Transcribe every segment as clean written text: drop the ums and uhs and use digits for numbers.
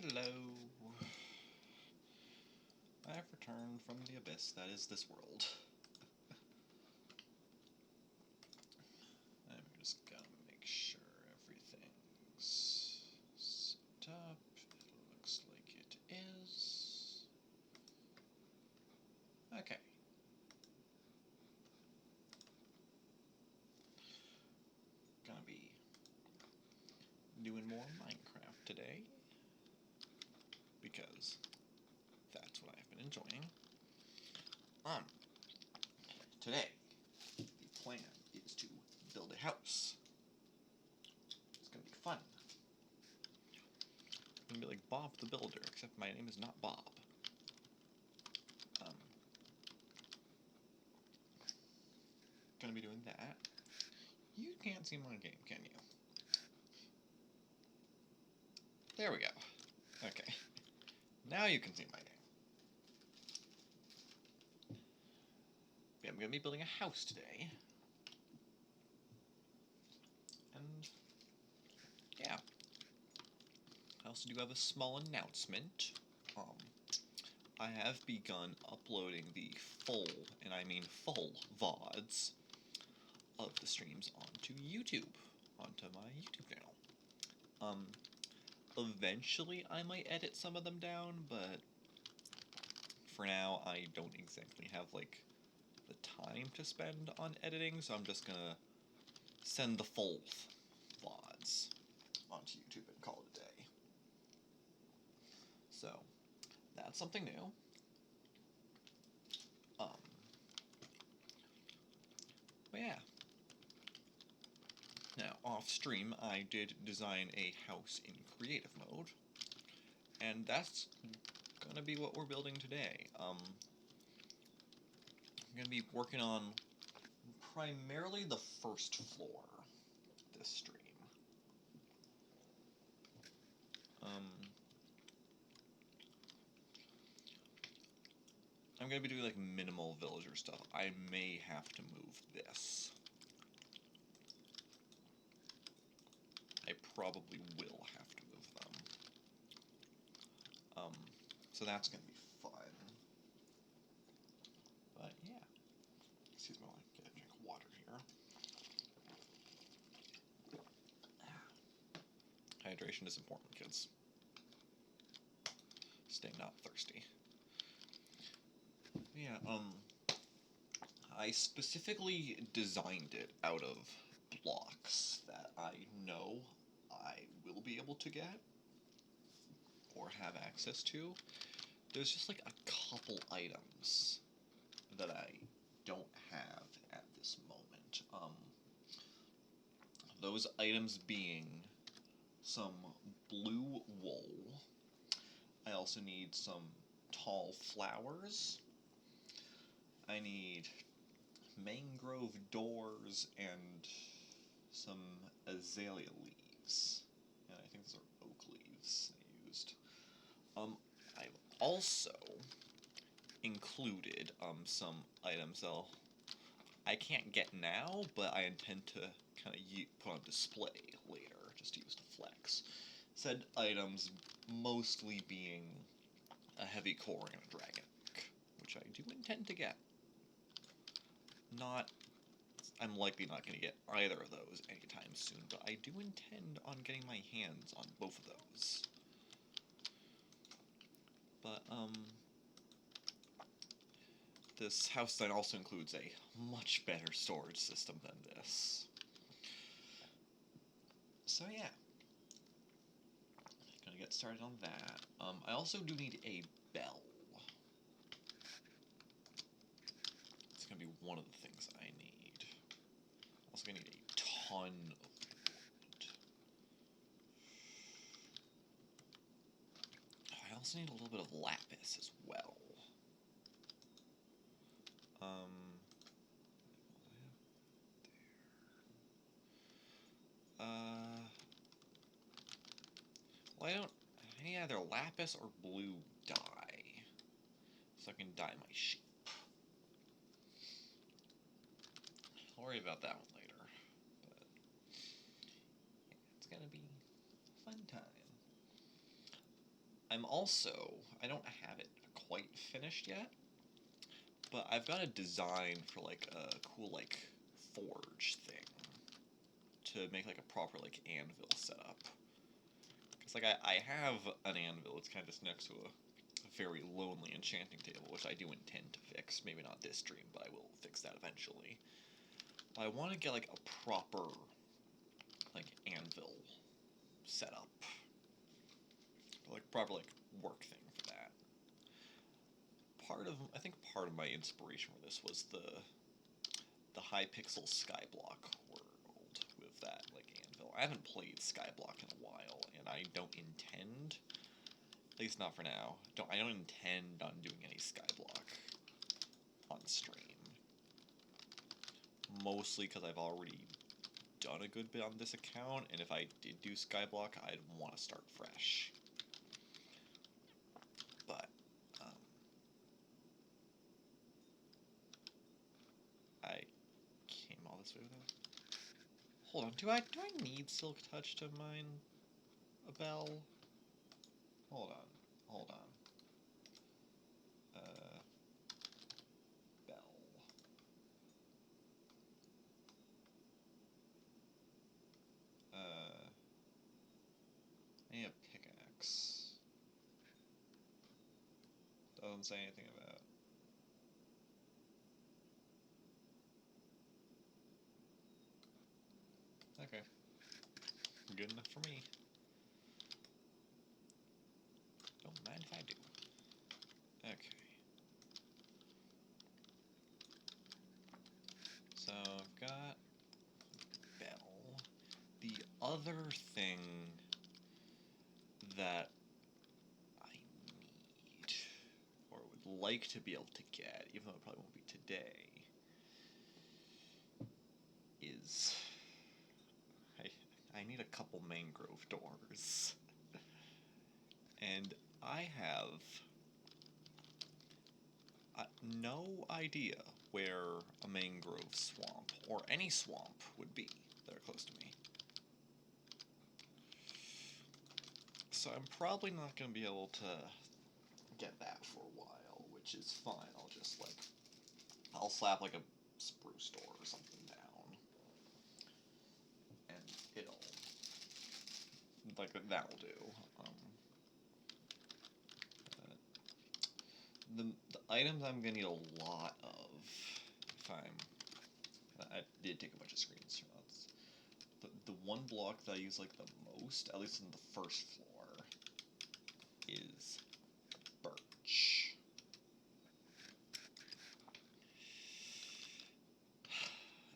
Hello. I have returned from the abyss that is this world. I'm just gonna make sure everything's set up. It looks like it is. Okay. Gonna be doing more Minecraft today, because that's what I've been enjoying. Today, the plan is to build a house. It's gonna be fun. I'm gonna be like Bob the Builder, except my name is not Bob. Gonna be doing that. You can't see my game, can you? There we go. Okay. Now you can see my game. Yeah, I'm gonna be building a house today. And yeah. I also do have a small announcement. I have begun uploading the full, and I mean full, VODs of the streams onto YouTube, onto my YouTube channel. Eventually I might edit some of them down, but for now I don't exactly have, like, the time to spend on editing, so I'm just gonna send the full VODs onto YouTube and call it a day. So, that's something new. But yeah. Now, off stream, I did design a house in creative mode, and that's gonna be what we're building today. I'm gonna be working on primarily the first floor this stream. I'm gonna be doing like minimal villager stuff. I may have to move this. I probably will have to move them. So that's gonna be fun. But yeah. Excuse me while I get a drink of water here. Hydration is important, kids. Stay not thirsty. Yeah, I specifically designed it out of blocks that I know I will be able to get or have access to. There's just like a couple items that I don't have at this moment. Those items being some blue wool. I also need some tall flowers. I need mangrove doors and some azalea leaves. And I think those are oak leaves I used. I've also included some items that I can't get now, but I intend to kind of put on display later, just to use to flex. Said items mostly being a heavy core and a dragon, which I do intend to get. I'm likely not going to get either of those anytime soon, but I do intend on getting my hands on both of those. But, this house then also includes a much better storage system than this. So yeah. Gonna get started on that. I also do need a bell. It's gonna be one of the things I need. Also gonna need a ton of wood. I also need a little bit of lapis as well. Well, I don't need either lapis or blue dye, so I can dye my sheep. I'll worry about that one later, but yeah, it's gonna be a fun time. I'm also, I don't have it quite finished yet, but I've got a design for like a cool like forge thing to make like a proper like anvil setup. Cause like I have an anvil. It's kind of just next to a very lonely enchanting table, which I do intend to fix. Maybe not this stream, but I will fix that eventually. But I want to get like a proper like anvil setup, like proper like work thing for that. I think part of my inspiration for this was the Hypixel Skyblock world with that like anvil. I haven't played Skyblock in a while, and I don't intend, at least not for now. I don't intend on doing any Skyblock on stream. Mostly because I've already done a good bit on this account, and if I did do Skyblock, I'd want to start fresh. But I came all this way without. Hold on, do I need Silk Touch to mine a bell? Hold on. Bell. I need a pickaxe. Doesn't say anything about. Okay. Good enough for me. Don't mind if I do. Okay. So I've got bell. The other thing that I need, or would like to be able to get, even though it probably won't be today, is I need a couple mangrove doors. And I have no idea where a mangrove swamp, or any swamp, would be that are close to me. So I'm probably not going to be able to get that for a while, which is fine. I'll slap like a spruce door or something down, and that'll do. The items I'm gonna need a lot of, if I did take a bunch of screenshots. The one block that I use like the most, at least in the first floor, is birch.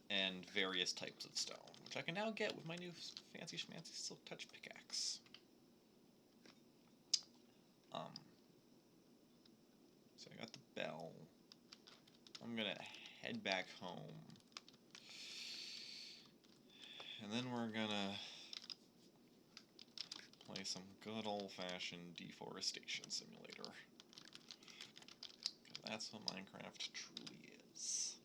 And various types of stone, which I can now get with my new fancy schmancy Silk Touch pickaxe. So I got the bell. I'm gonna head back home. And then we're gonna play some good old-fashioned deforestation simulator. Because that's what Minecraft truly is.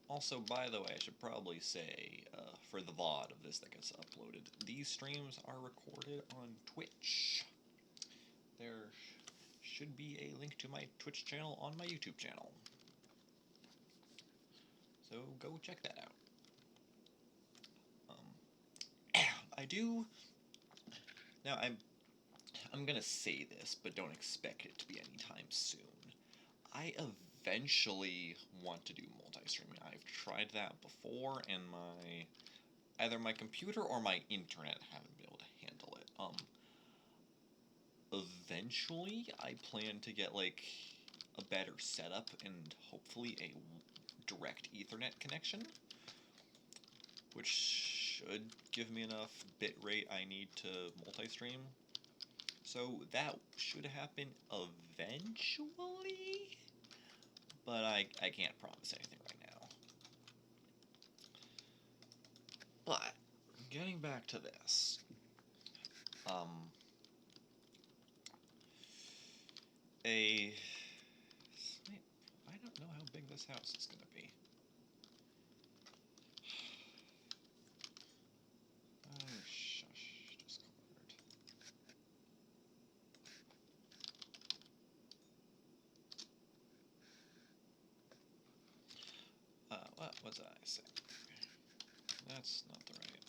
Also, by the way, I should probably say, for the VOD of this that gets uploaded, these streams are recorded on Twitch. There should be a link to my Twitch channel on my YouTube channel. So go check that out. I do... Now, I'm gonna say this, but don't expect it to be anytime soon. I eventually want to do multi-streaming. I've tried that before, and either my computer or my internet haven't been able to handle it. Eventually, I plan to get like a better setup and hopefully a direct Ethernet connection, which should give me enough bitrate I need to multi-stream. So that should happen eventually, but I can't promise anything right now. But getting back to this, I don't know how big this house is going to be. What was I saying? That's not the right.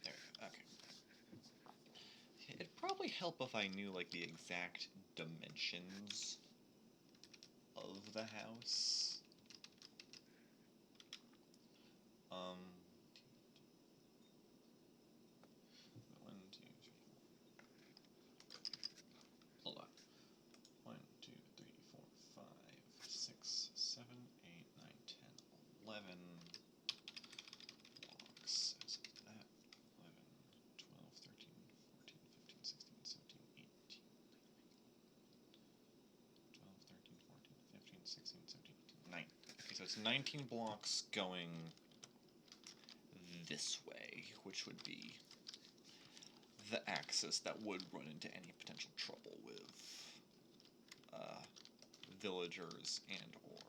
There we go. Okay. It'd probably help if I knew like the exact dimensions of the house. Um. 1, 2, 3. Hold on. 1, 2, 3, 4, 5, 6, 7, 8, 9, 10, 11 blocks. So that 11, 12, 13, 14, 15, 16, 17, 18, 12, 13, 14, 15, 16, 17, 18, 19. Okay, so it's 19 blocks going this way, which would be the axis that would run into any potential trouble with villagers and or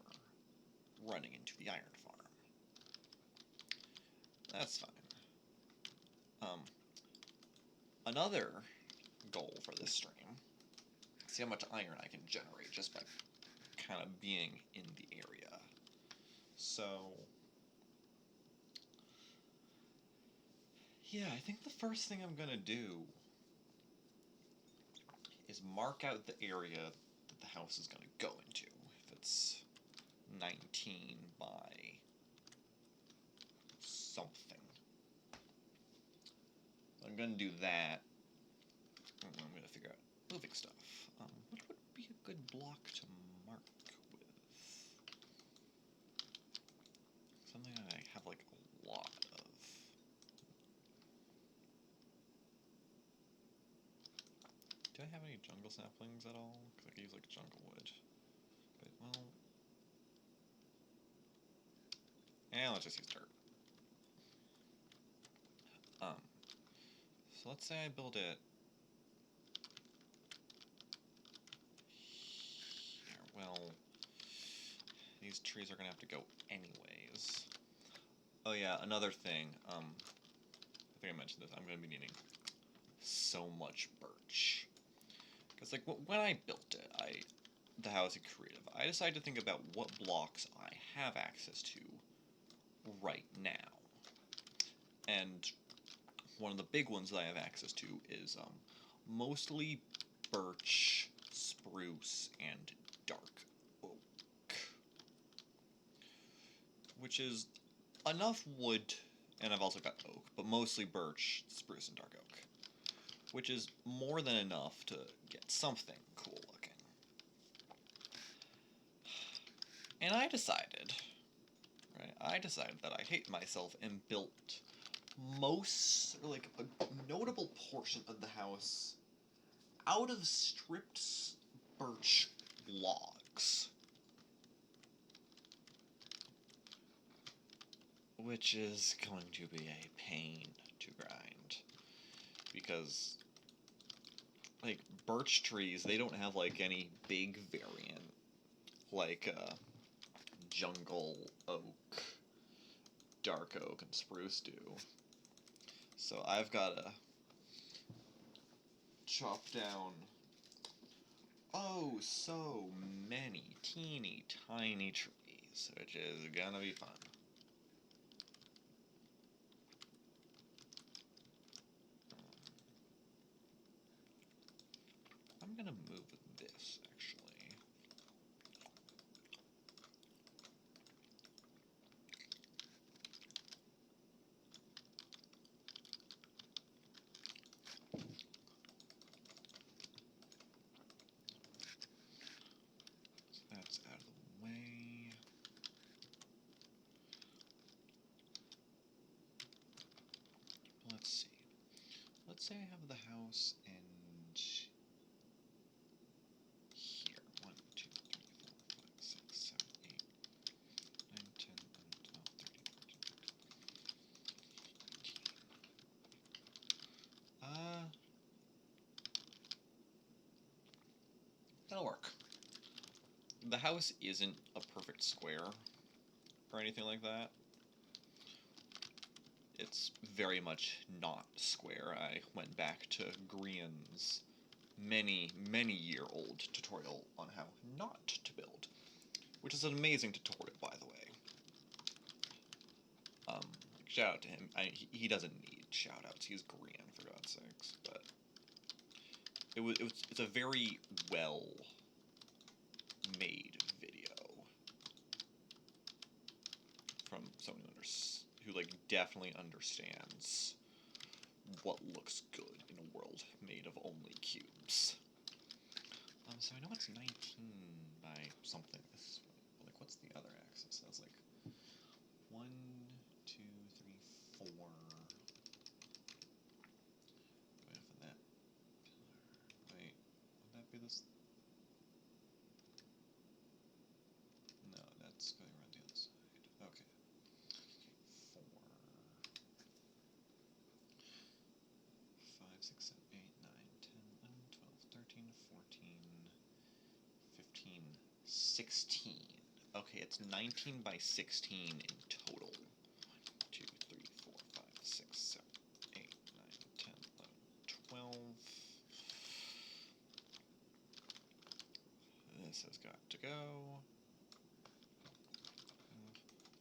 running into the iron farm. That's fine. Another goal for this stream, see how much iron I can generate just by kind of being in the area. So, yeah, I think the first thing I'm gonna do is mark out the area that the house is gonna go into. If it's 19 by something. I'm gonna do that. I'm gonna figure out moving stuff. What would be a good block to mark with? Something that I have like a lot of. Do I have any jungle saplings at all? Because I could use like jungle wood. But well, let's just use dirt. So let's say I build it here. Well, these trees are gonna have to go anyways. Oh yeah, another thing. I think I mentioned this. I'm gonna be needing so much birch. Because like when I built it, the house at Creative, I decided to think about what blocks I have access to right now. And one of the big ones that I have access to is mostly birch, spruce, and dark oak. Which is enough wood, and I've also got oak, but mostly birch, spruce, and dark oak. Which is more than enough to get something cool looking. And I decided that I hate myself and built like a notable portion of the house out of stripped birch logs. Which is going to be a pain to grind. Because, like, birch trees, they don't have, like, any big variant. Like, jungle oak, dark oak, and spruce do. So I've got to chop down so many teeny tiny trees, which is gonna be fun. I'm gonna move this, actually. So that's out of the way. Let's see. Let's say I have the house and here. 1, 2, 3, 4, 5, 6, 7, 8, 9, 10, 11, 12, 13, 14, 15, 18. That'll work. The house isn't a perfect square or anything like that. It's very much not square. I went back to Grian's many-year-old tutorial on how not to build, which is an amazing tutorial, by the way. shout out to him. He doesn't need shout outs. He's grand, for God's sakes. But it's a very well made video from someone who like definitely understands what looks good in a world made of only cubes. So I know it's 19 by something. This like, what's the other axis? That's like 1, 2, 3, 4. Going off of that pillar. Wait, would that be this? No, that's going around the other side. Okay. 4, 5, 6, 7, 8, 9, 10, 11, 12, 13, 14, 15, 16. Okay, it's 19 by 16 in total. 1, 2, 3, 4, 5, 6, 7, 8, 9, 10, 11, 12. This has got to go.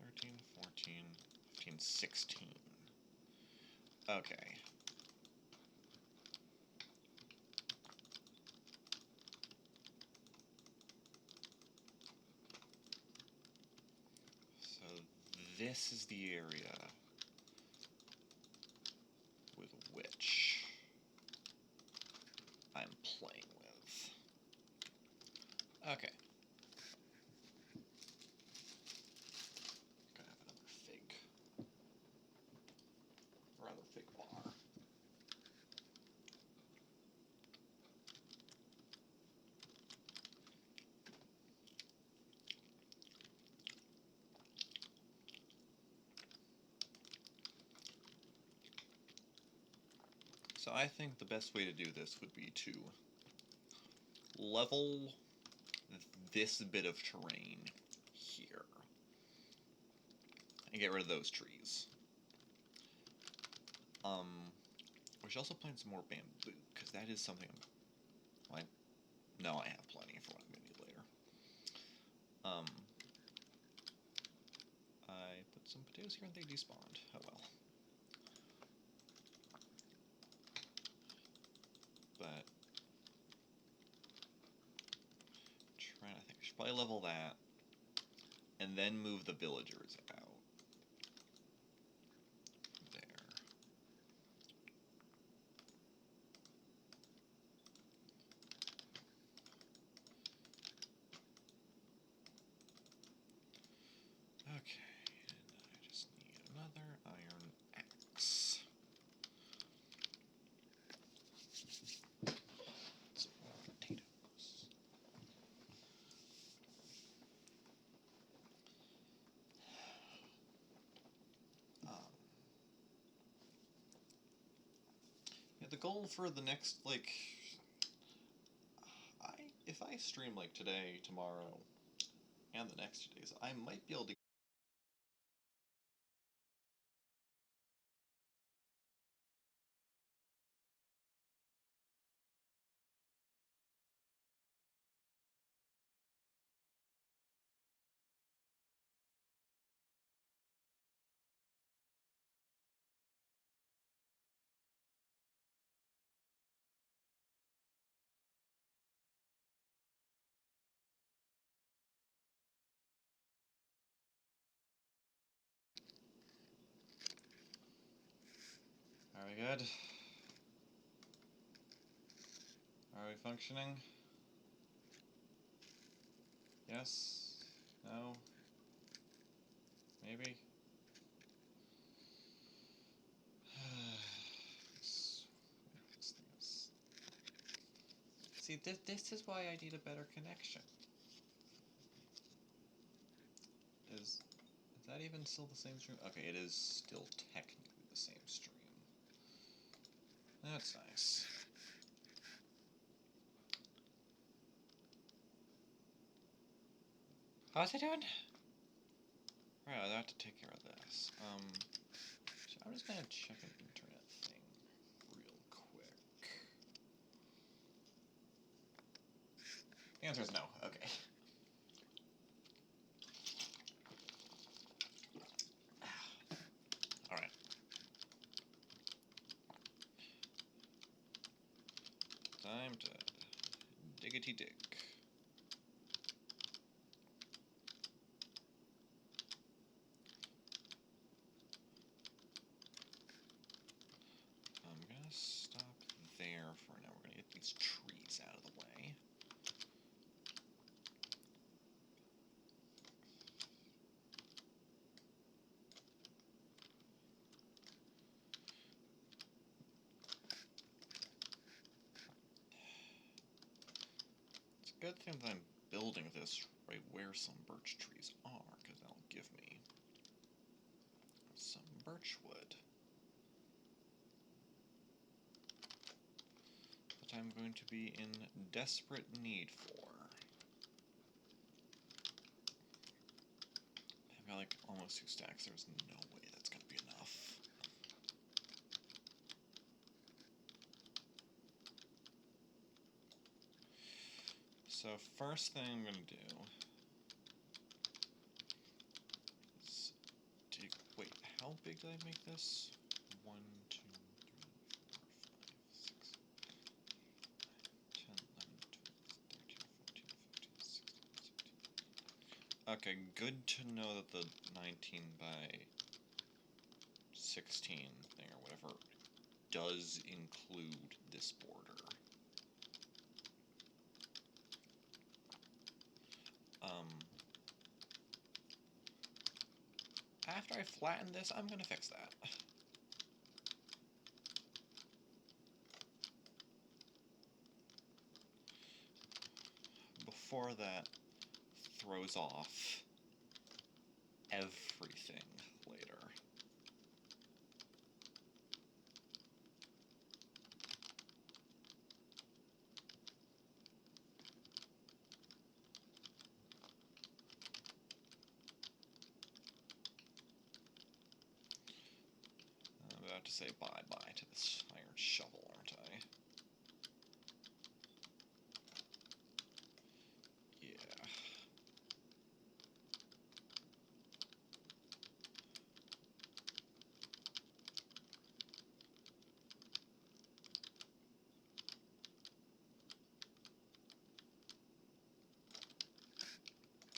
13, 14, 15, 16. Okay. So this is the area with which I'm playing with. Okay. Gonna have another fig. Or rather, fig bar. So I think the best way to do this would be to level this bit of terrain here and get rid of those trees. We should also plant some more bamboo, because that is something no, I have plenty for what I'm going to need later. I put some potatoes here and they despawned. Oh well. But trying to think, I should probably level that and then move the villagers out. There. Okay, and I just need another iron axe. Some more potatoes. Yeah, the goal for the next, like, if I stream like today, tomorrow, and the next 2 days, I might be able to Are we good? Are we functioning? Yes? No? Maybe? See, this is why I need a better connection. Is that even still the same stream? Okay, it is still technically the same stream. That's nice. How's it doing? Right, I have to take care of this. So I'm just gonna check an internet thing real quick. The answer is no. Okay. Alright. time to diggity dig. I'm gonna stop there for now. We're gonna get these trees out of the way. It's a good thing that I'm building this right where some birch trees are, because that'll give me some birch wood that I'm going to be in desperate need for. I've got like almost 2 stacks. There's no way that's going to be enough. So first thing I'm going to do is dig. Wait, how big did I make this? 1, 2, 3, 4, 5, 6, 10, 11, 12, 13, 14, 15, 16, 17. Okay, good to know that the 19 by 16 thing or whatever does include this border. After I flatten this, I'm gonna fix that. Before that throws off everything later. I'm about to say bye-bye to this iron shovel, aren't I? Yeah.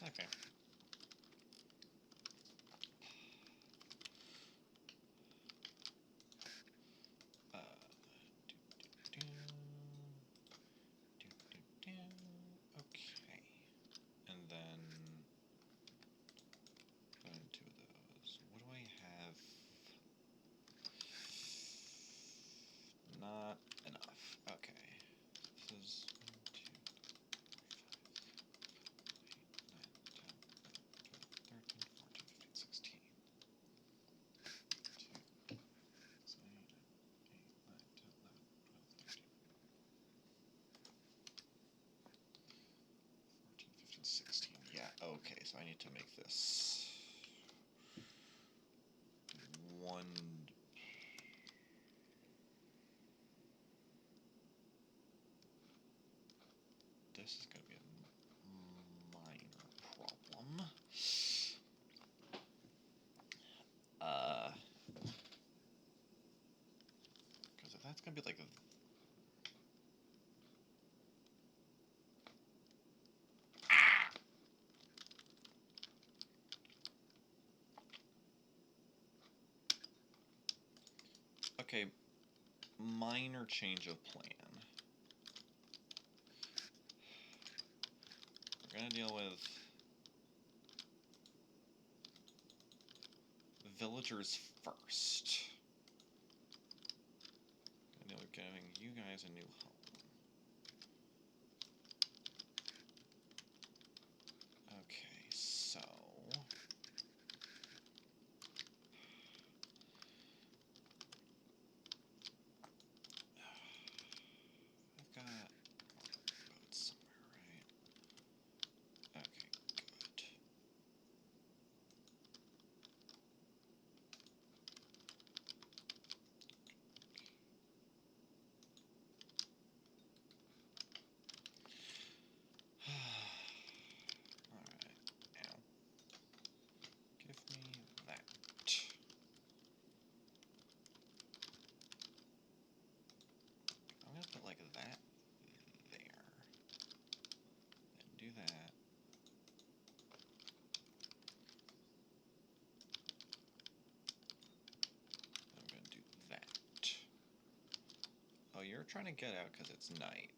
Okay. Okay. And then put in 2 of those. What do I have? Not enough. Okay. This is 1, 2, 3, 4, 5, 6, 7, 8, 9, 10, 11, 12, 13, 14, 15, 16. 2, 6, 8, 9, 10, 11, 12, 13. 14, 15, 16. Yeah, okay, so I need to make this 1. This is going to be a minor problem. Because if that's going to be like a... Okay, minor change of plan. We're going to deal with villagers first. Going to deal with giving you guys a new home. Okay, so... I've got boats somewhere, right? Okay, good. you're trying to get out because it's night.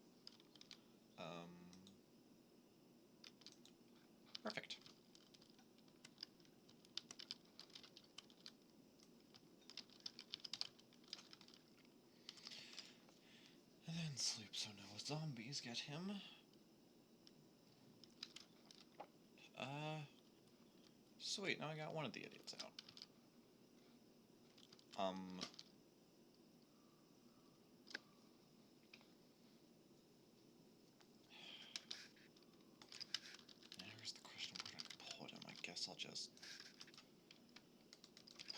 Perfect. And then sleep so no zombies get him. Sweet, now I got one of the idiots out. Here's the question, where did I put him? I guess I'll just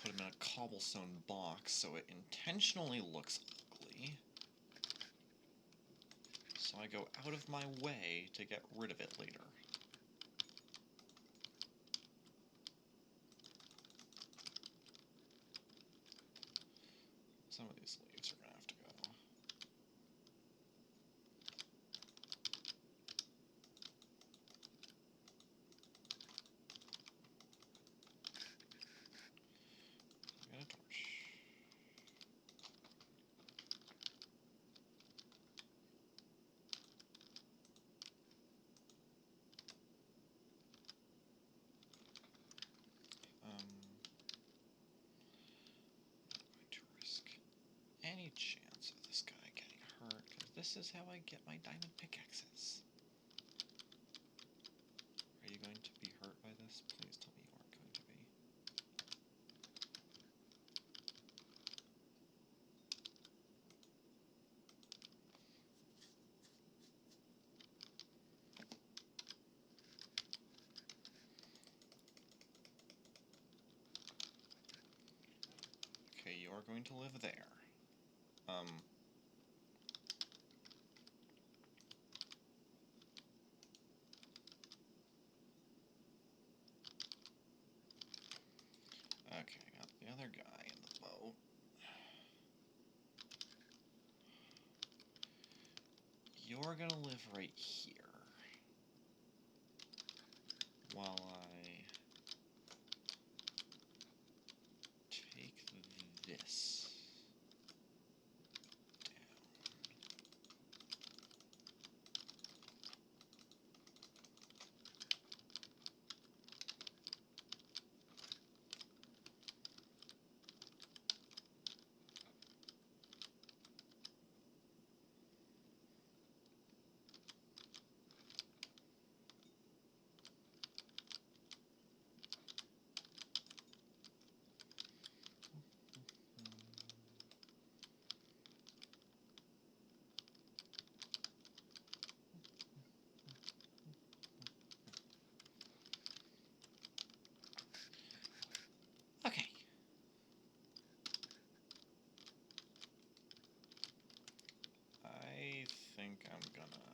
put him in a cobblestone box so it intentionally looks ugly. So I go out of my way to get rid of it later. Some of these leaves are gonna have to go. Get a torch. I'm not going to risk any chance of this guy getting hurt, because this is how I get my diamond pickaxes. Are you going to be hurt by this? Please tell me you aren't going to be. Okay, you are going to live there. Okay, got the other guy in the boat. You're gonna live right here. While I take this down. Okay. I think I'm gonna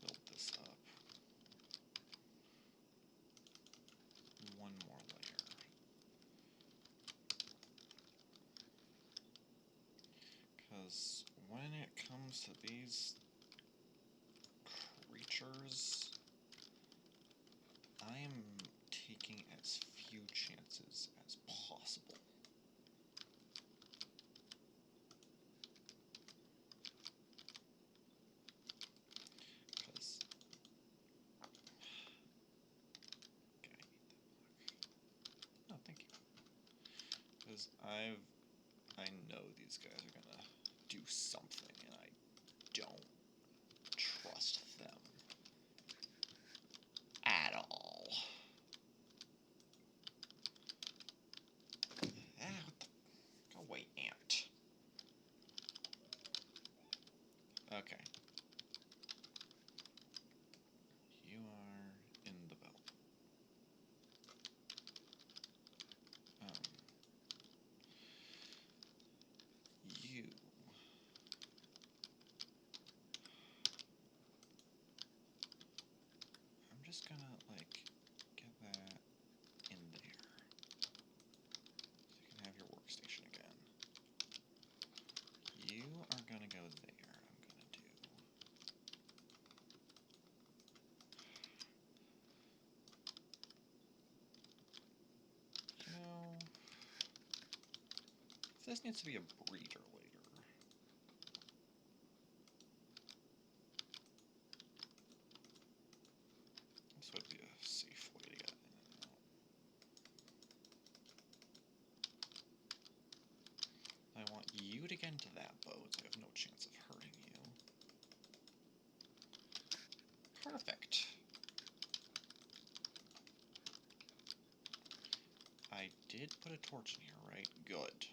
build this up. One more layer. Because when it comes to these creatures, I am taking as few chances as possible. Because okay, I need that block. No, thank you. Because I know these guys are gonna do something, and I don't trust them at all. Ah, what the? Go away, ant. Okay. You are in the boat. You. I'm just gonna, like, get that in there. So you can have your workstation again. You are gonna go there. I'm gonna do... this needs to be a breeder later. This would be a safe way to get in and out. I want you to get into that boat, so I have no chance of hurting you. Perfect. I did put a torch in here, right? Good.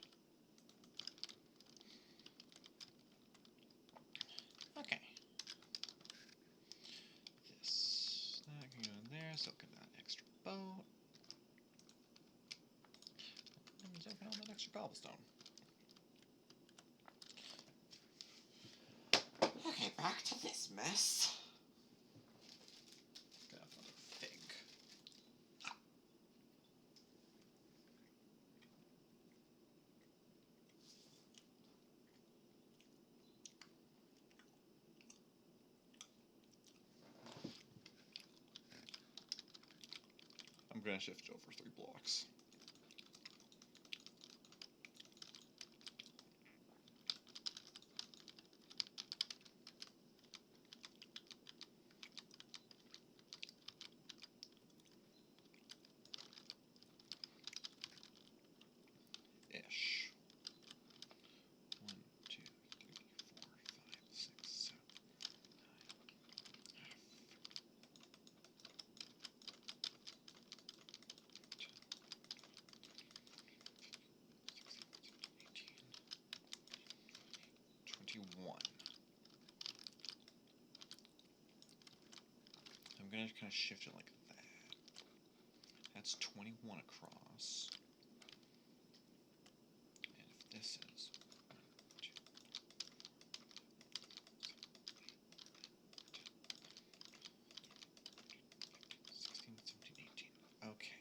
Okay. That can go in there, so get that extra boat. And so I found that extra cobblestone. Okay, back to this mess. Got another fig. I'm gonna shift over 3 blocks. Ish. 1, 2, 3, 4, 5, 6, 7, 9, 21. I'm gonna kind of shift it like that. That's 21 across. And if this is 1, 2, 16, 17, 18. Okay.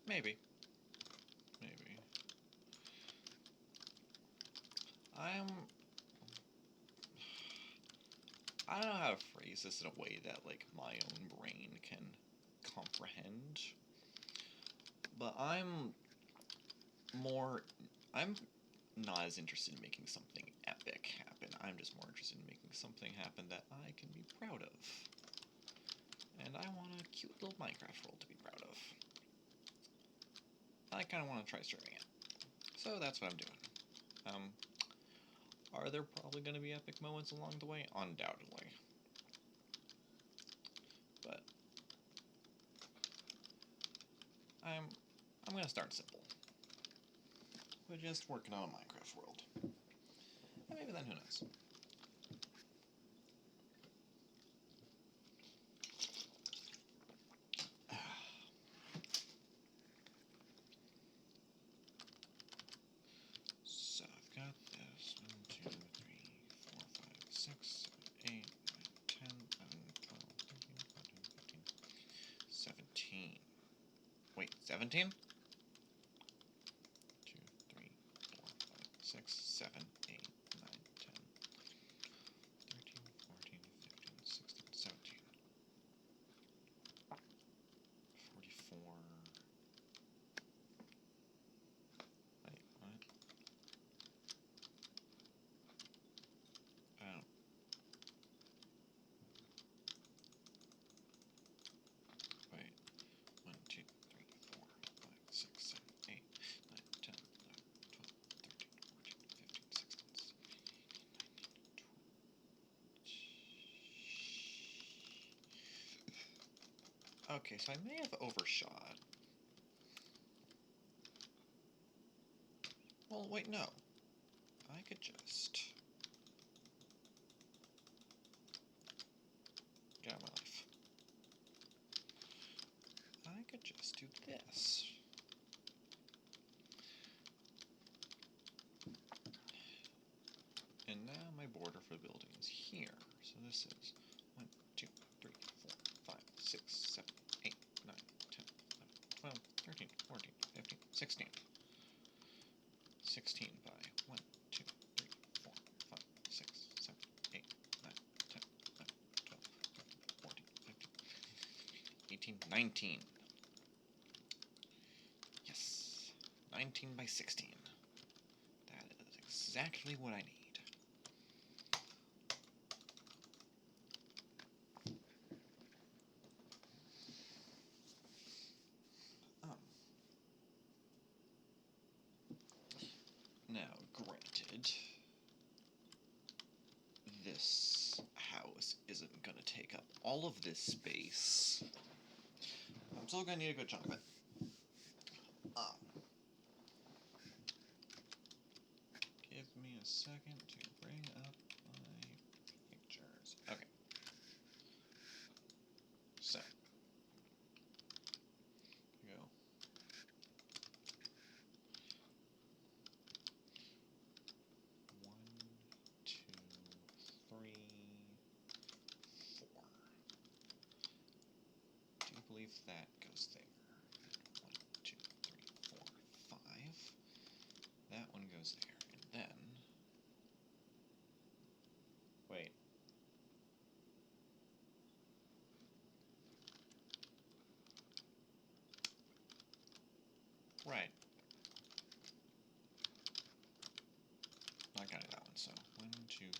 Maybe. Maybe. I don't know how to phrase this in a way that, like, my own brain can comprehend. But I'm not as interested in making something epic happen. I'm just more interested in making something happen that I can be proud of. And I want a cute little Minecraft world to be proud of. I kind of want to try starting it. So that's what I'm doing. Are there probably going to be epic moments along the way? Undoubtedly. But I'm going to start simple. We're just working on a Minecraft world. And maybe then, who knows? So I've got this 1, 2, 3, 4, 5, 6, 7, 8, 9, 10, 11, 12, 13, 14, 15, 17. Wait, 17? 2, 3, 4, 5, 6, 7, 8, 9, 10, 13, 14, 15, 16, 17. 44. Wait, what? Oh. Wait. 1, 2, 3, 4, 5, 6, 7, 8, 9, 10, 11, 12, 13, 14, 15, 16, 17, 18, 20. Okay, so I may have overshot. Well, wait, no. I could just get out of my life. I could just do this. And now my border for the building is here. So this is 1, 2, 3, 4, 5, 6, 7, 8, 9, 10, 11, 12, 13, 14, 15, 16. 16 by 1, 2, 3, 4, 5, 6, 7, 8, 9, 10, 11, 12, 13, 14, 15, 18, 19. Yes, 19 by 16. That is exactly what I need. Now, granted, this house isn't going to take up all of this space. I'm still going to need a good chunk of it. Give me a second to bring up my pictures. Okay. So, here we go. 1, 2, 3, 4. Do you believe that goes there? 1, 2, 3, 4, 5. That one goes there, and then. Wait. Right. Not counting that one, so 1, 2, 3.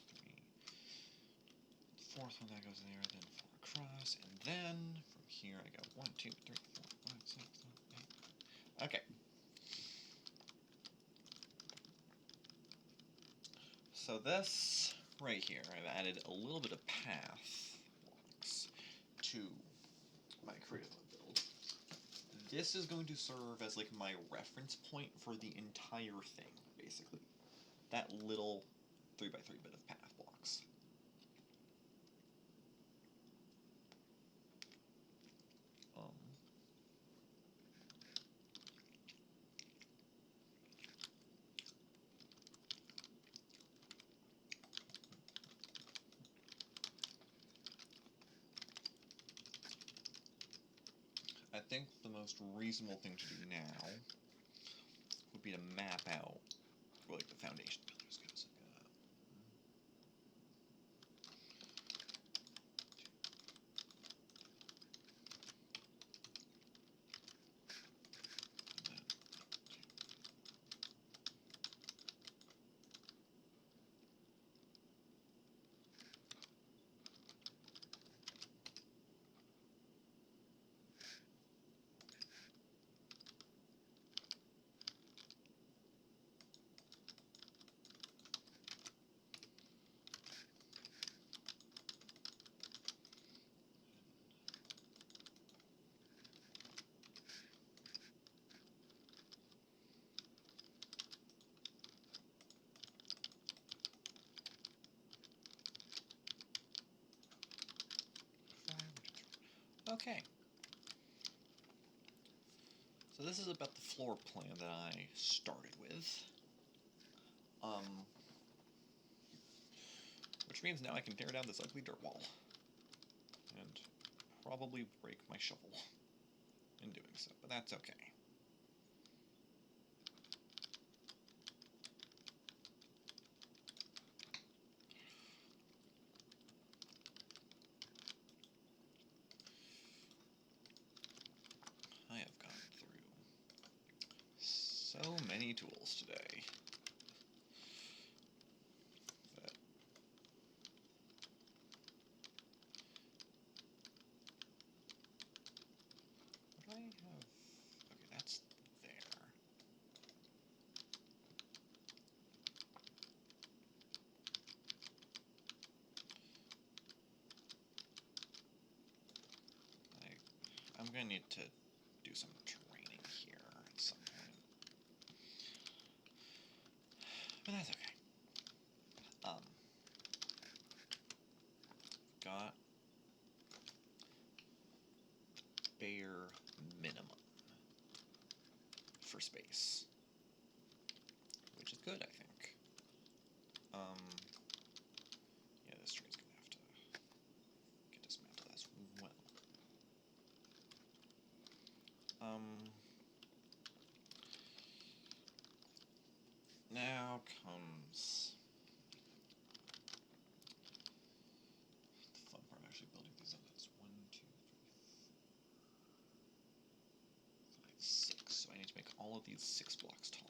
The fourth one that goes there, then 4 across, and then from here I go 1, 2, 3, 4, 5, 6, 7, 8. Okay. So this right here, I've added a little bit of path blocks to my creative build. This is going to serve as like my reference point for the entire thing, basically. That little 3x3 bit of path blocks. I think the most reasonable thing to do now would be to map out where like the foundation pillars goes. Okay. So this is about the floor plan that I started with. Which means now I can tear down this ugly dirt wall. And probably break my shovel in doing so, but that's okay. I have gone through so many tools today. But what do I have? Okay, that's there. I'm gonna need to do some training here at some point. But that's okay. Got bare minimum space, which is good, I think. Yeah, this tree's gonna have to get dismantled as well. Now comes the fun part of actually building these up. That's 1, 2, 3, 4, 5, 6. So I need to make all of these 6 blocks tall.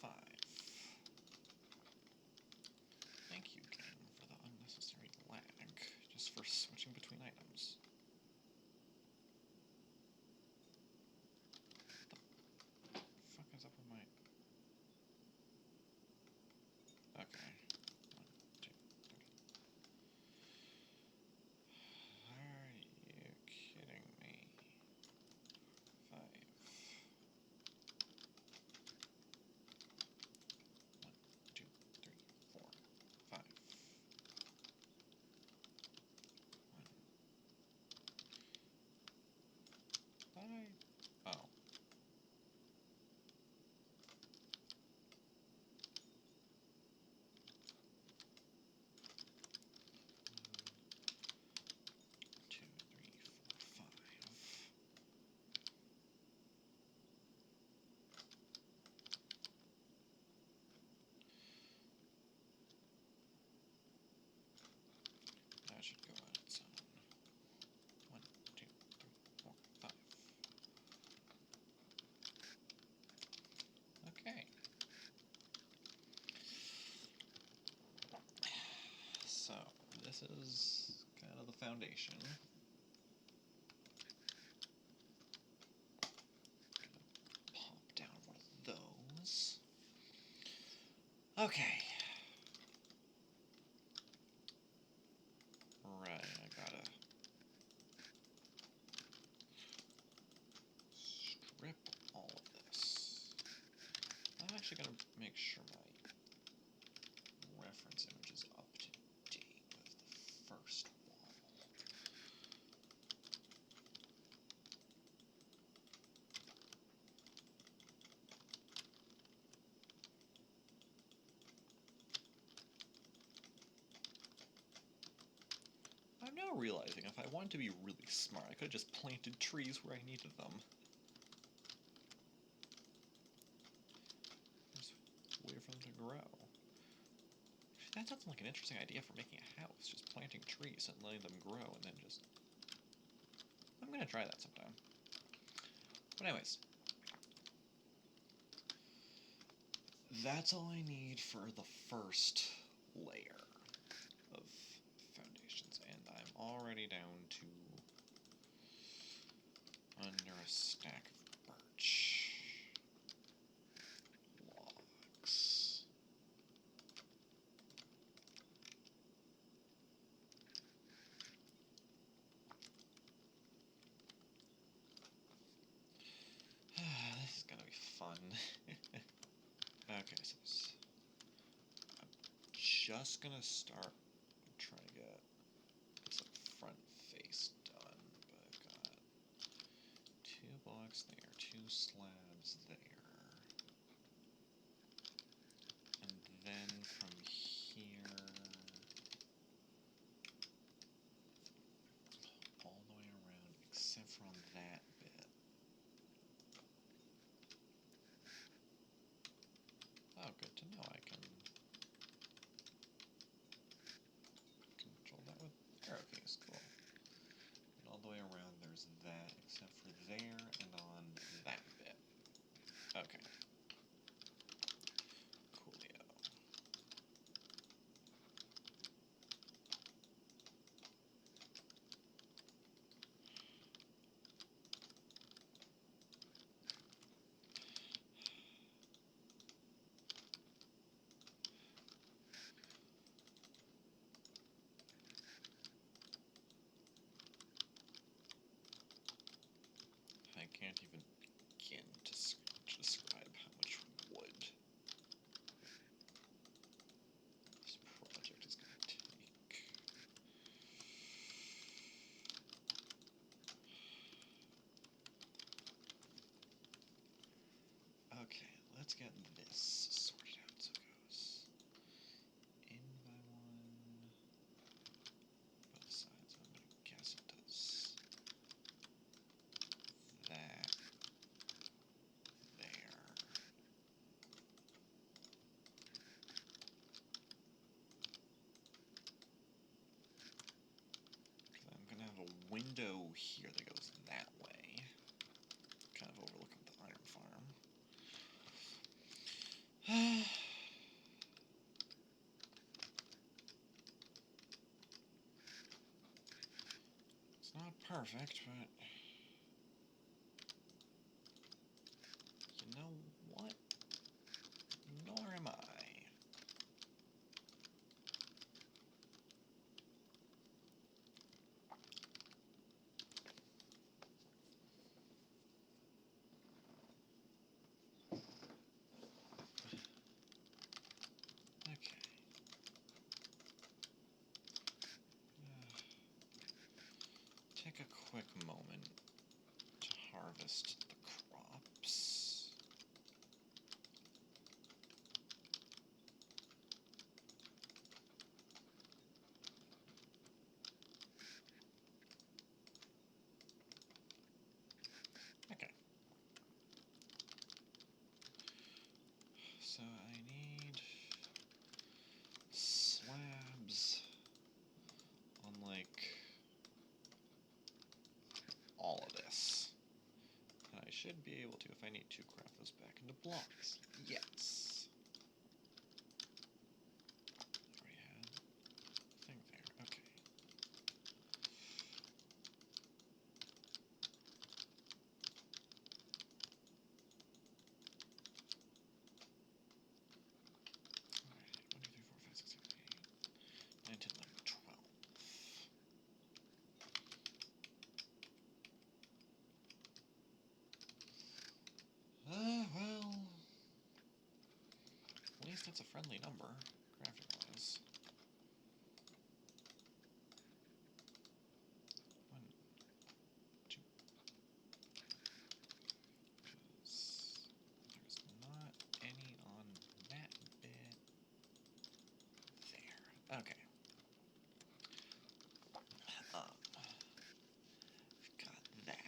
5. Thank you, game, for the unnecessary lag, just for switching between items. What the fuck is up with my... Okay. 1, 2, 3. Are you kidding me? 5. 1, 2, 3, 4, 5. 1. Oh. 2, 3, 4, 5. That should go on its own. 1, 2, 3, 4, 5. Okay. So, this is kind of the foundation. Gonna pop down one of those. Okay. Right, I gotta strip all of this. I'm actually gonna make sure my reference image is up to date with the first wall. I'm now realizing if I wanted to be really smart, I could have just planted trees where I needed them. Just wait for them to grow. That sounds like an interesting idea for making a house, just planting trees and letting them grow and then just... I'm gonna try that sometime. But anyways. That's all I need for the first layer of foundations, and I'm already down to under a stack of birch logs. This is gonna be fun. Okay, so I'm just gonna start trying to get this like front face done, but I've got 2 blocks there, 2 slabs there, and then from here all the way around except for on that bit. Oh, good to know. I can arrow keys, cool. And all the way around there's that, except for there and on that bit. Okay. Coolio. I can't even begin to describe how much wood this project is going to take. Okay, let's get this sorted out. So it goes in by one, both sides. I'm gonna guess it does that there. I'm gonna have a window here that goes that way, kind of overlooking the iron farm. It's not perfect, but you know what? Nor am I. Okay. Take a quick moment to harvest the crops. Okay. So I need slabs on like all of this. And I should be able to, if I need to, craft those back into blocks. Yes. Already had a thing there. Okay. Well, at least that's a friendly number, crafting-wise. One, two. Because there's not any on that bit. There. Okay. Got that.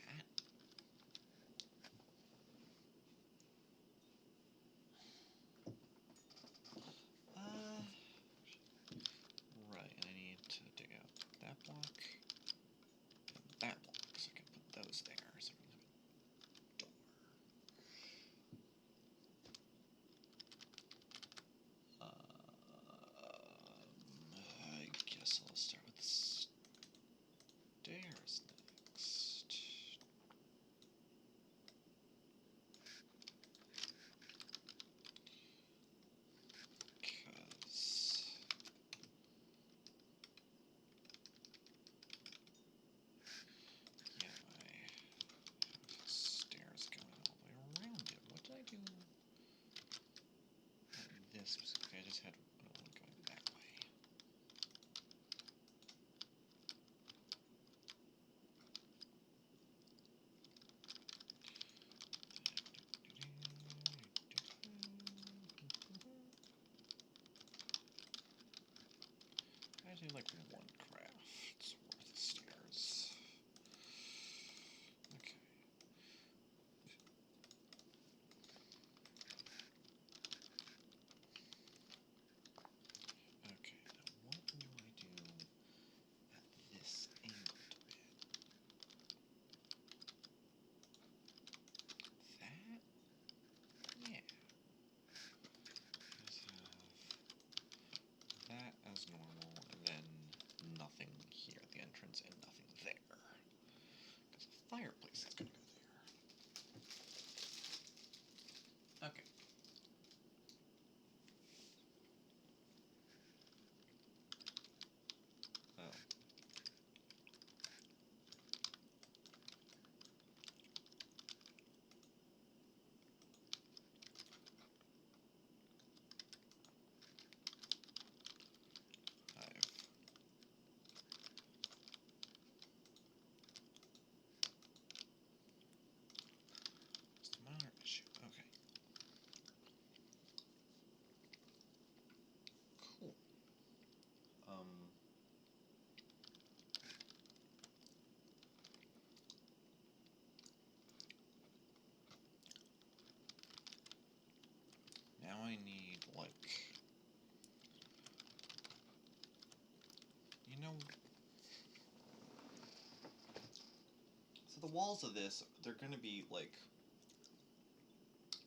the walls of this, they're going to be like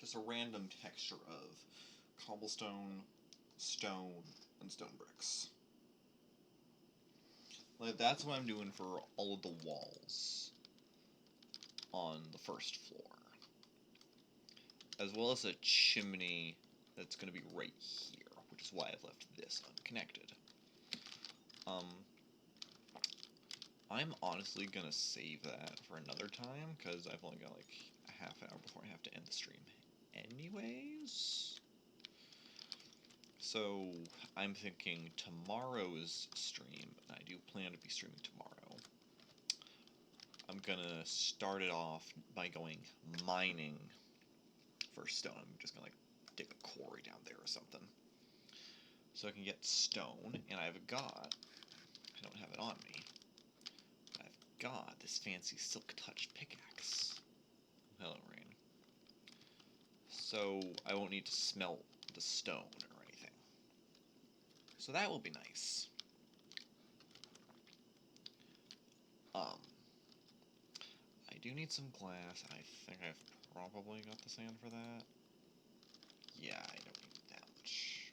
just a random texture of cobblestone, stone, and stone bricks. Like, that's what I'm doing for all of the walls on the first floor. As well as a chimney that's going to be right here, which is why I've left this unconnected. I'm honestly going to save that for another time, because I've only got like a half hour before I have to end the stream anyways. So, I'm thinking tomorrow's stream, and I do plan to be streaming tomorrow, I'm gonna start it off by going mining for stone. I'm just gonna like dig a quarry down there or something. So I can get stone, and I don't have it on me, but I've got this fancy silk touch pickaxe. Hello, Rain. So I won't need to smelt the stone or anything. So that will be nice. I do need some glass. I think I've probably got the sand for that. Yeah, I don't need that much.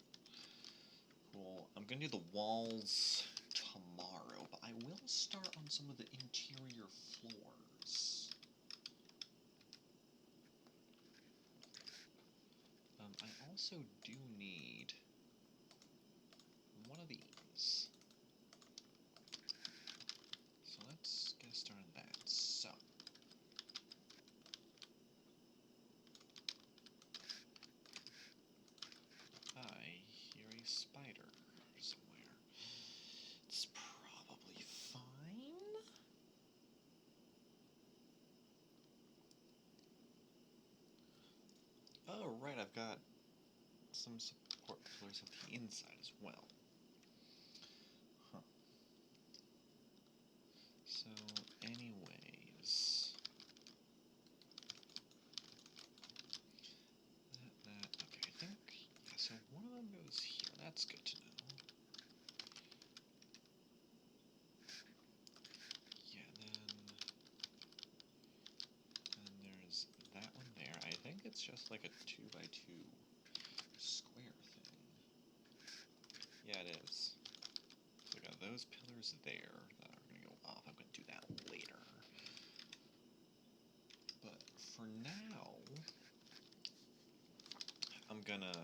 Cool. I'm gonna do the walls tomorrow, but I will start on some of the interior floors. I also do need one of these. So let's get started on that. So, I hear a spider somewhere. It's probably fine. Oh, right, I've got some support pillars at the inside as well. Huh. So, anyways, okay, I think, yeah, so one of them goes here, that's good to know. Yeah, then there's that one there. I think it's just like a 2x2 square thing. Yeah, it is. So I got those pillars there that are going to go up. I'm going to do that later. But for now, I'm going to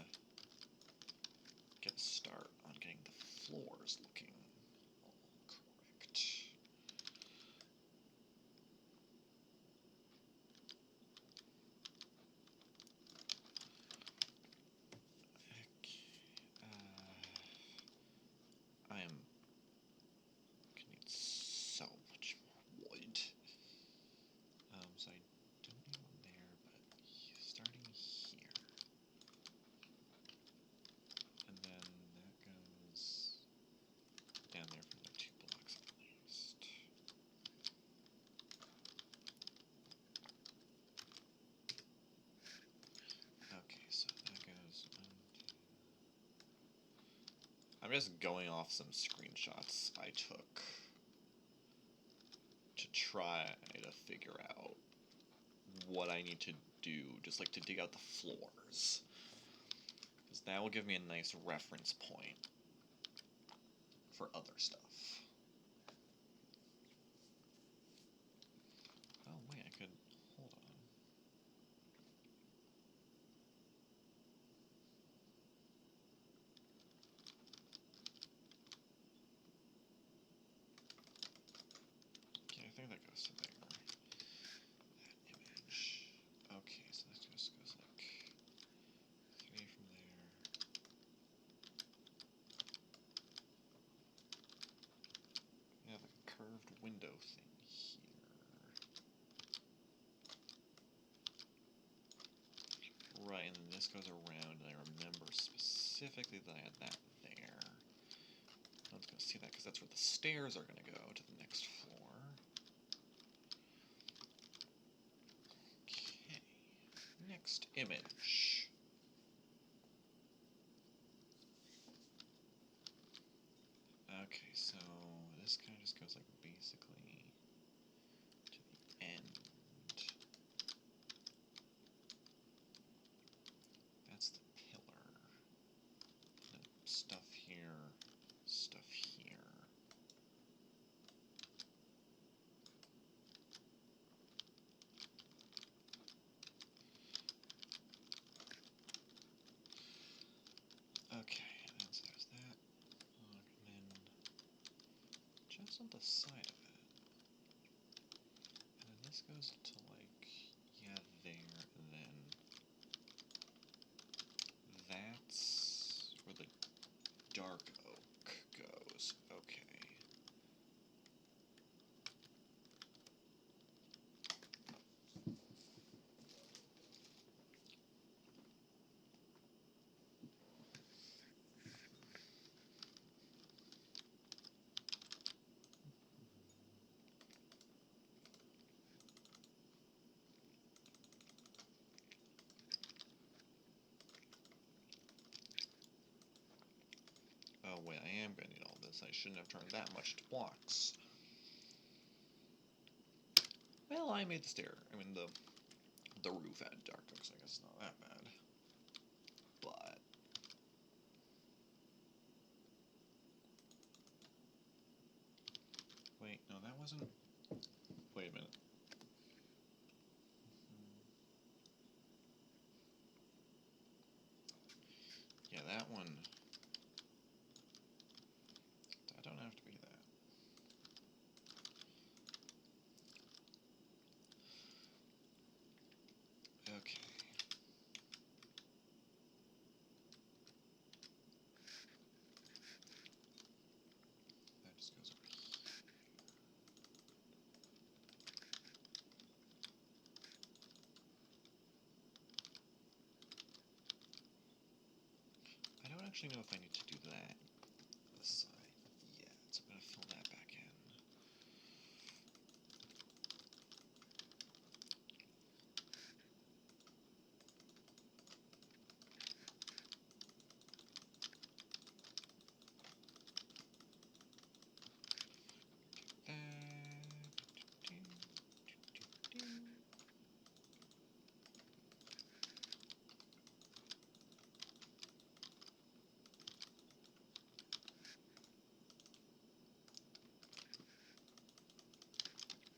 get a start on getting the floors looking all correct. I am gonna need so much more wood. So I don't need one there, but starting here. And then that goes down there for the 2 blocks at least. Okay, so that goes 1, 2. I'm just going off some screenshots I took to try to figure out what I need to do, just like to dig out the floors. Because that will give me a nice reference point for other stuff. Oh wait, I could, hold on. Okay, I think that goes to there. That image. Okay, so that just goes like 3 from there. We have like a curved window thing here. Right, and then this goes around, and I remember specifically that I had that there. No one's going to see that because that's where the stairs are going to go to the next floor. Okay, next image. Okay, so this kind of just goes like basically to the end on the side of it. And then this goes to like, yeah, there, and then that's where the dark oak goes. Okay. Oh wait, I am going to need all this. I shouldn't have turned that much to blocks. Well, I made the the roof had dark oak, so I guess it's not that bad. But wait, no, that wasn't. Wait a minute. Yeah, that one. That don't have to be that. Okay. That just goes over here. I don't actually know if I need to do that this side yet, so I'm gonna fill that back in.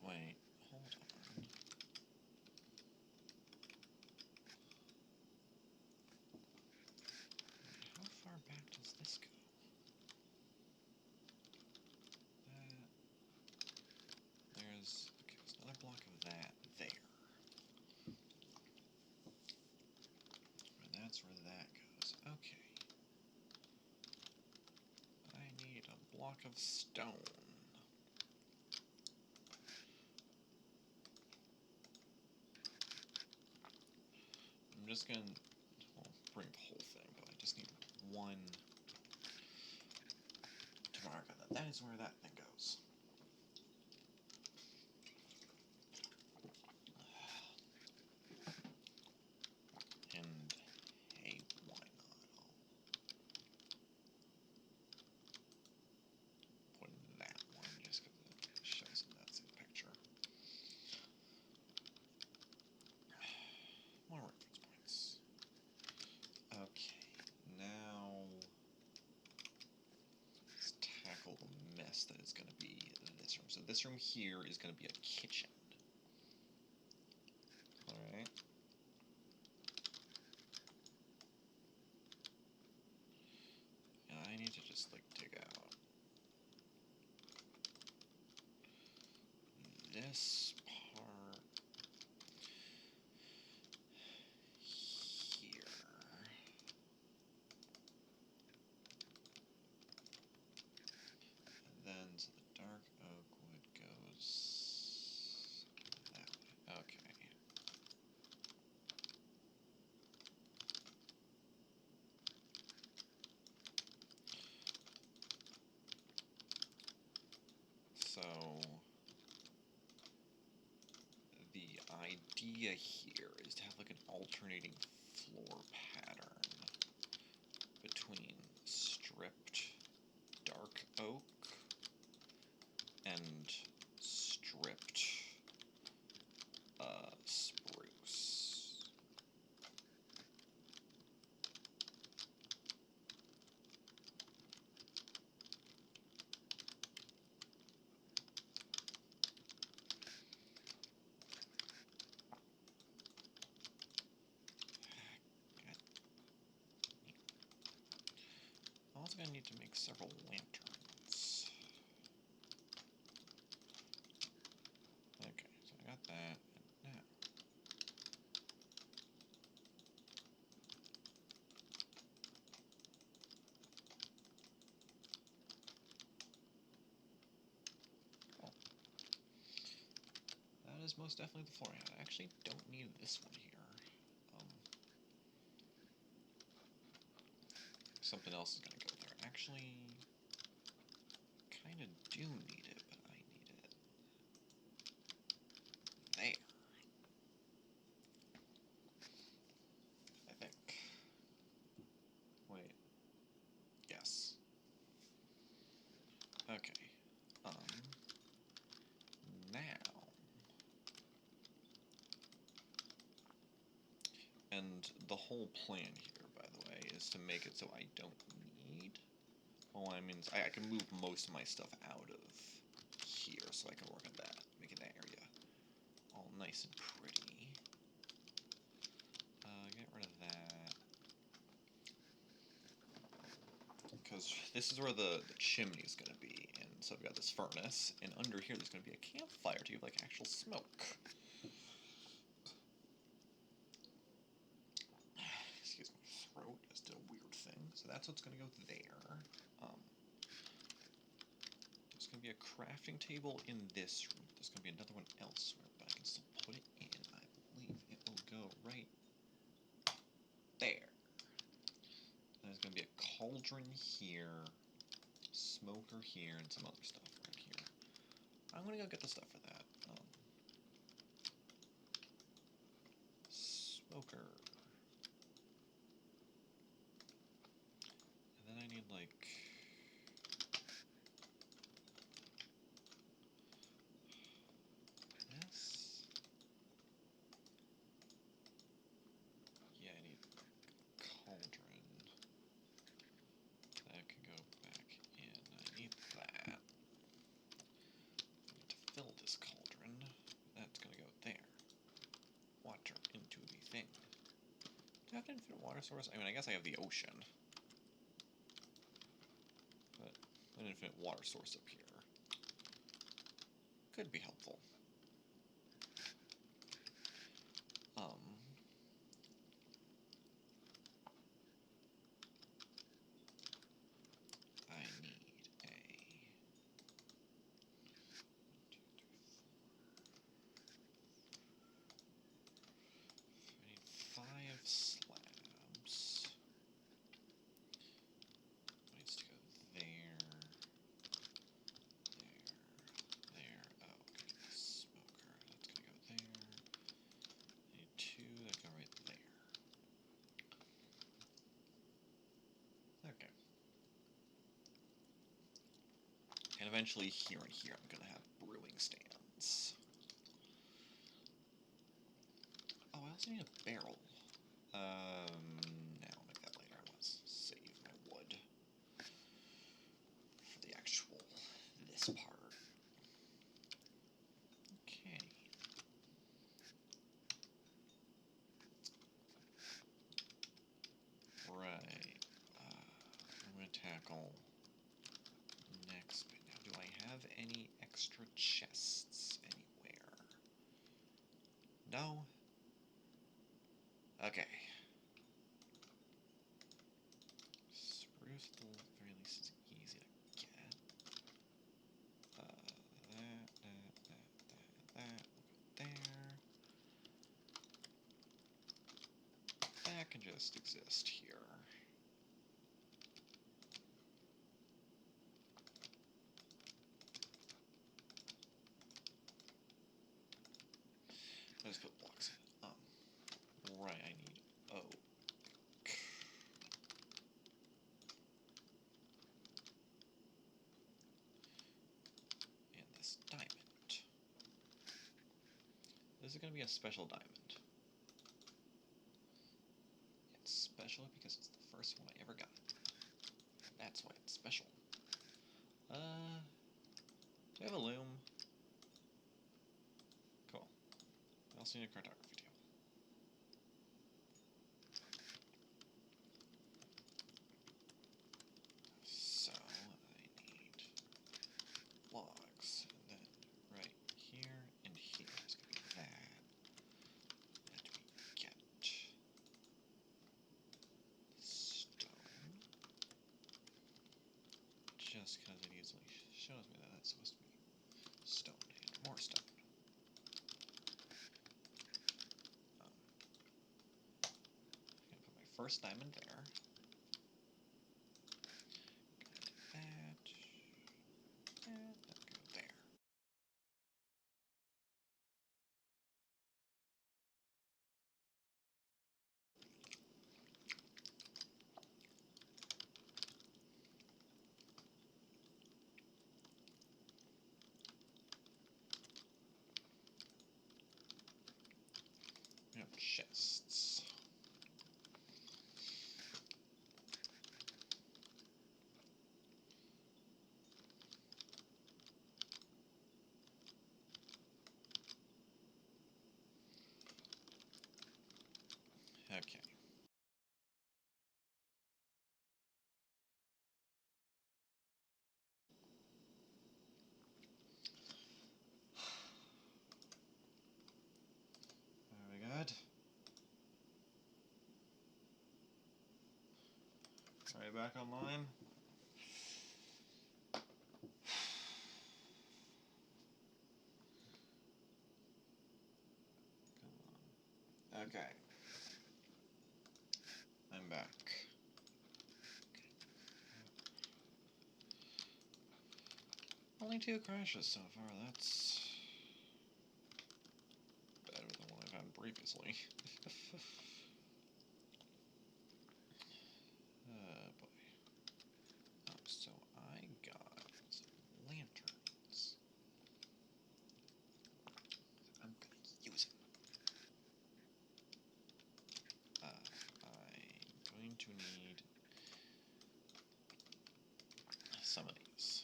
Wait, hold on. How far back does this go? There's another block of that there. And that's where that goes. Okay. I need a block of stone. I'm just gonna bring the whole thing, but I just need one to mark on that. That is where that thing goes. And hey, why not? I'll put in that one just because it shows in that same picture. More reference points. Okay, now let's tackle the mess that is going to be this room. So this room here is going to be a kitchen. Alright. And I need to just like dig out this part here. And then so the dark oak wood goes that way. Okay. So the idea here is to have like an alternating floor pattern between stripped dark oak and stripped spruce. I'm also going to need to make several lanterns. that, and that. Oh. That is most definitely the floor. I actually don't need this one here. Something else is gonna go there. Actually, kind of do need it, but I need it there. I think. Wait. Yes. Okay. Now. And the whole plan here, by the way, is to make it so I don't need. Oh, I mean, I can move most of my stuff out of here, so I can work on that, making that area all nice and pretty. Get rid of that. Because this is where the chimney is going to be, and so I've got this furnace, and under here there's going to be a campfire to give like actual smoke. Excuse me, throat just did a weird thing. So that's what's going to go there. There's going to be a crafting table in this room. There's going to be another one elsewhere, but I can still put it in. I believe it will go right there. There's going to be a cauldron here, smoker here, and some other stuff right here. I'm going to go get the stuff for that. Smoker. And then I need, like... this? Yeah, I need cauldron. That can go back in. I need that. I need to fill this cauldron. That's going to go there. Water into the thing. Do I have an infinite water source? I mean, I guess I have the ocean. But an infinite water source up here could be helpful. I need a 1, 2, 3, 4. I need 5 slabs. Needs to go there. There. Oh, okay. Smoker. That's gonna go there. I need 2 that go right there. Okay. And eventually here and here I'm gonna have brewing stands. Oh, I also need a barrel. No, I'll make that later. I want to save my wood for the actual this part. Okay. Right. I'm gonna tackle next. But now, do I have any extra chests anywhere? No. Okay. Spruce, at the very least, is easy to get. That will go there. That can just exist here. Let's put blocks in. Right, I need oak. And this diamond. This is going to be a special diamond. It's special because it's the first one I ever got. That's why it's special. Do I have a loom? Cool. I also need a cartography table. So, I need logs. And then right here and here is going to be just because it easily shows me that that's supposed to be stone and more stone. I'm gonna put my first diamond there. That. And that go there. We have chests. Okay. Very good. Are you back online? Come on. Okay. I'm back. Only 2 crashes so far, that's better than what I've had previously. Boy. Oh, so I got some lanterns. I'm gonna use them. I'm going to need some of these.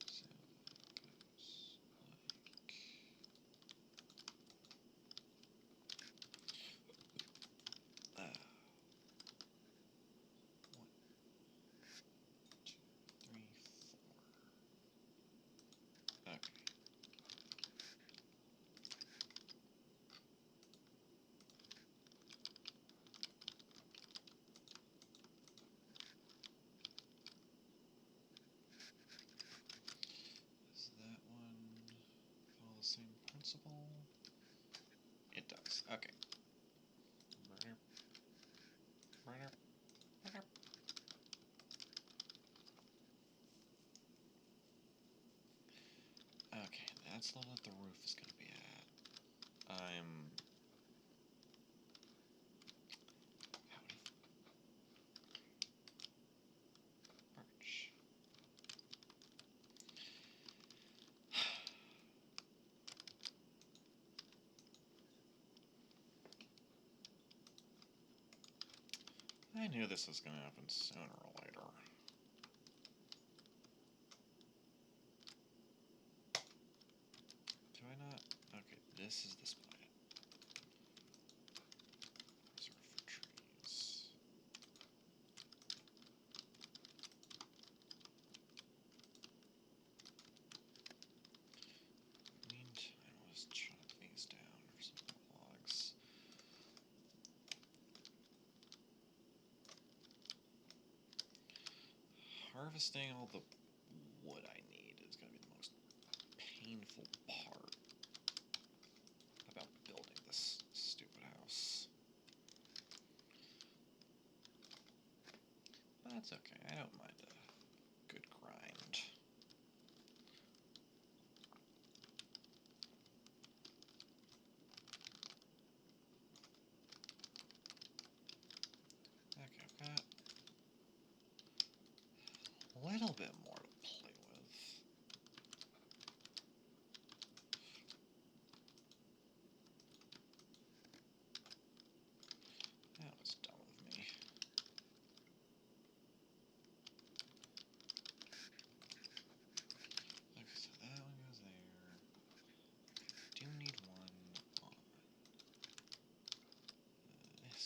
So it goes like 1, 2, 3, 4. Okay. Does that one follow the same principle? It does. Okay. Burner. Burner. Burner. Okay, that's the level that the roof is going to be at. I'm... Howdy. Birch. I knew this was going to happen sooner or later. Do I not? Okay, this is the spot. Reserve for trees. Meantime, let's chop these down for some logs. Harvesting all the wood I need is going to be the most painful part about building this stupid house. But that's okay, I don't mind a good grind. Okay, I've got a little bit more to play with. That was dumb of me. Okay, so that one goes there. I do need one on this.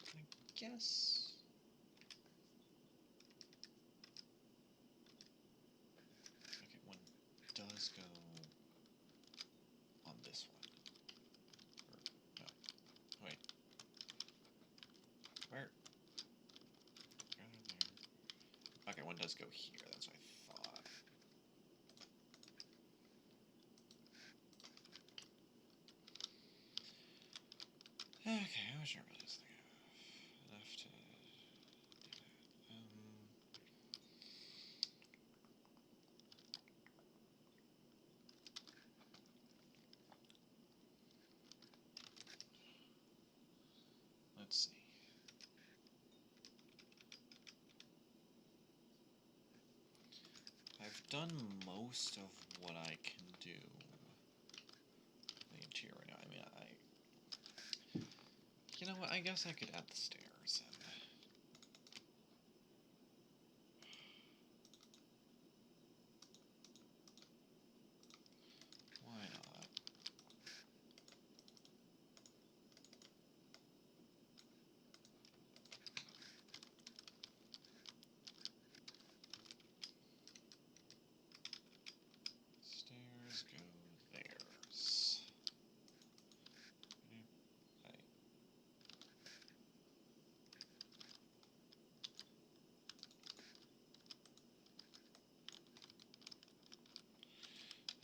I guess. Okay, one does go on this one. Or, no. Wait. Where? Okay, one does go here. That's what I thought. Okay, how much number this thing have? Enough to do that. Let's see. I've done most of what I can do. The interior right now. I mean, you know what? I guess I could add the stairs in. Why not? Stairs go there's.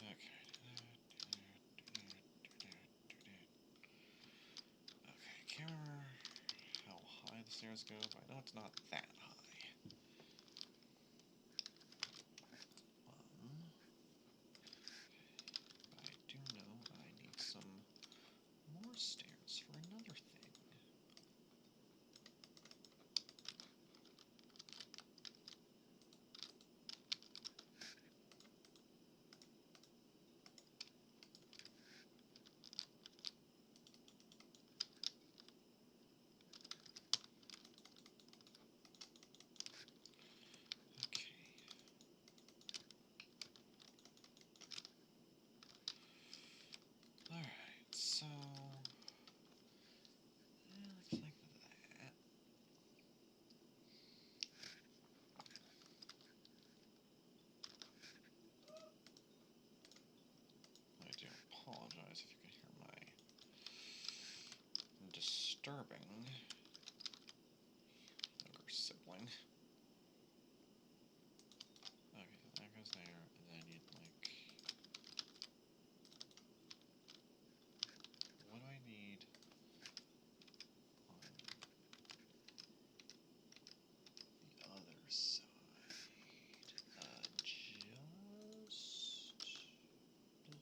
Okay. Okay, can't remember how high the stairs go, but I know it's not that high. I do know I need some more stairs for another thing. Okay. Alright, so looks like that. I do apologize if you can hear my disturbing younger sibling. Okay, that goes there, and then I need, like... What do I need on the other side? Just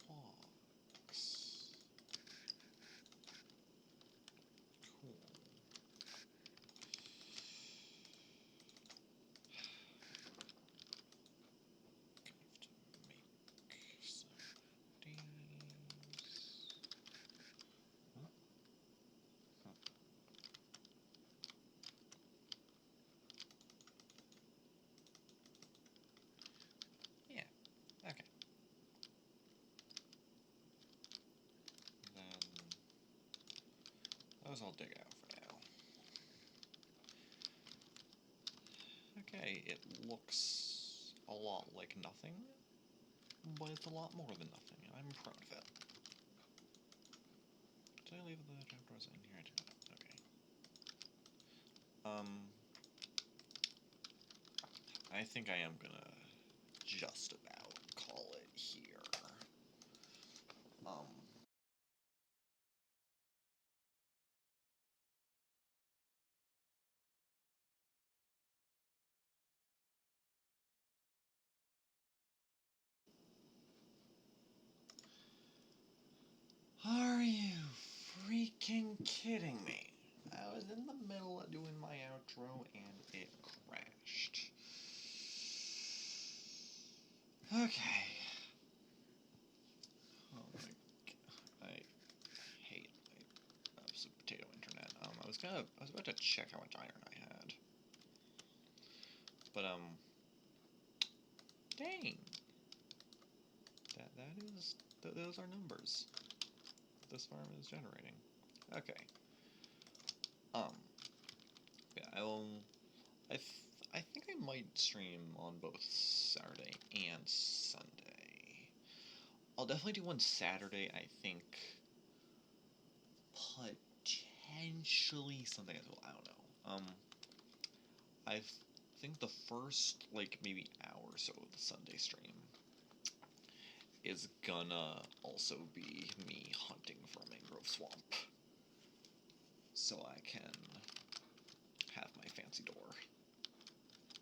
blocks. Cool. Make some of these. Huh? Huh. Yeah, okay. Then those I'll dig out for now. Okay, it looks a lot like nothing, but it's a lot more than nothing, and I'm proud of it. Did I leave the trapdoors in here? I did not. Okay. I think I am gonna just about call it here. Are you freaking kidding me? I was in the middle of doing my outro and it crashed. Okay. Oh my god. I hate my sweet potato internet. I was about to check how much iron I had. But dang. Those are numbers this farm is generating. Okay. Yeah, I think I might stream on both Saturday and Sunday. I'll definitely do one Saturday, I think potentially Sunday as well, I don't know. I've think the first, like, maybe hour or so of the Sunday stream is gonna also be me hunting for a mangrove swamp. So I can have my fancy door.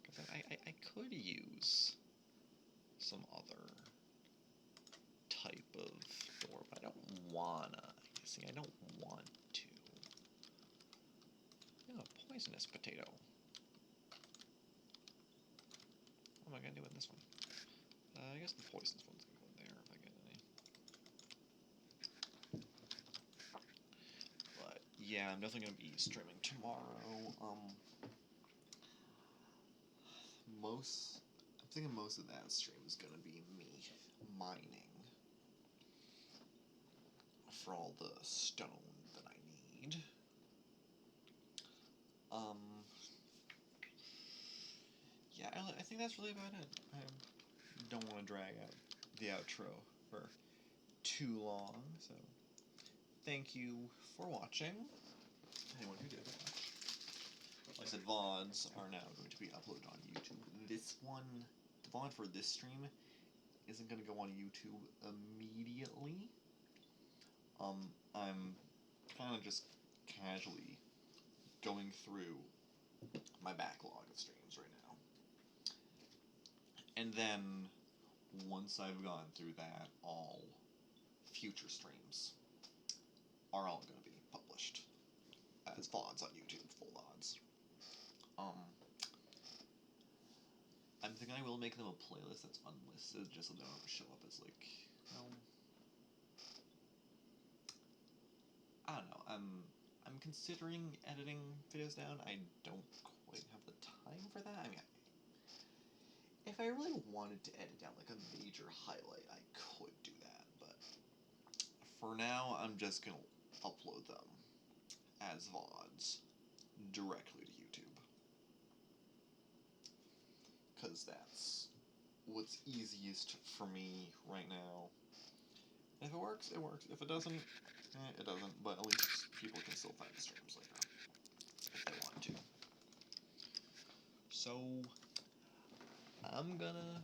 Because I could use some other type of door, but I don't wanna. See, I don't want to. Oh, poisonous potato. What am I gonna do with this one? I guess the poisonous one's gonna go in there if I get any. But yeah, I'm definitely gonna be streaming tomorrow. I'm thinking most of that stream is gonna be me mining for all the stone that I need. Yeah, I think that's really about it. I don't want to drag out the outro for too long, so thank you for watching. Anyone who did watch. Like I said, VODs are now going to be uploaded on YouTube. This one, the VOD for this stream isn't going to go on YouTube immediately. I'm kind of just casually going through my backlog of streams right now. And then, once I've gone through that, all future streams are all going to be published as VODs on YouTube, full VODs. I'm thinking I will make them a playlist that's unlisted, just so they don't show up as, like, I don't know. I'm considering editing videos down. I don't quite have the time for that. I mean, if I really wanted to edit down like a major highlight, I could do that. But for now, I'm just gonna upload them as VODs directly to YouTube, because that's what's easiest for me right now. If it works, it works. If it doesn't, it doesn't. But at least people can still find the streams later if they want to. So, I'm gonna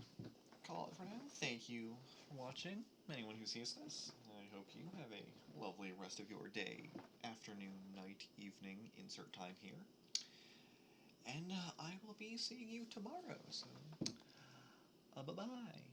call it for now. Thank you for watching, anyone who sees this. I hope you have a lovely rest of your day, afternoon, night, evening, insert time here. And I will be seeing you tomorrow, so bye-bye.